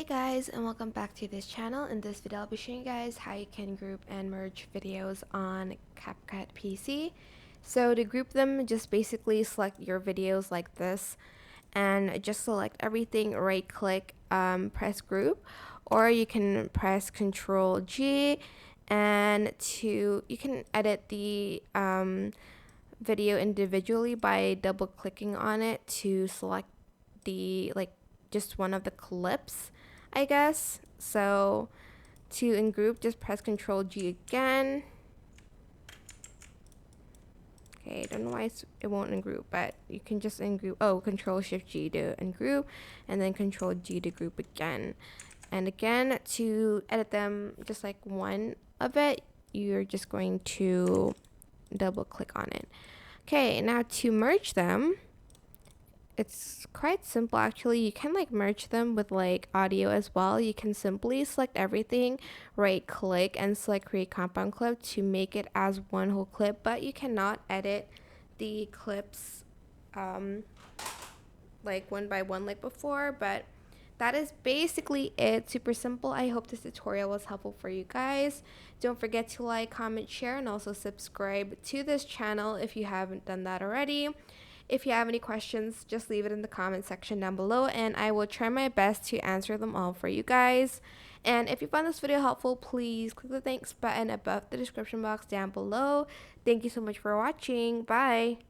Hey guys, and welcome back to this channel. In this video I'll be showing you guys how you can group and merge videos on CapCut PC. So to group them, just basically select your videos like this and just select everything, right click, press group, or you can press Control G and you can edit the video individually by double clicking on it to select the just one of the clips, I guess. So to in group, just press Control G again. Okay, I don't know why it won't in group, but you can just in group. Oh, Control Shift G to in group, and then Control G to group again. And again, to edit them, just like one of it, you're just going to double click on it. Okay, now to merge them, it's quite simple actually. You can merge them with audio as well. You can simply select everything, right click, and select create compound clip to make it as one whole clip, but you cannot edit the clips one by one like before. But that is basically it. Super simple. I hope this tutorial was helpful for you guys. Don't forget to like, comment, share, and also subscribe to this channel if you haven't done that already. If you have any questions, just leave it in the comment section down below, and I will try my best to answer them all for you guys. And if you found this video helpful, please click the thanks button above the description box down below. Thank you so much for watching. Bye!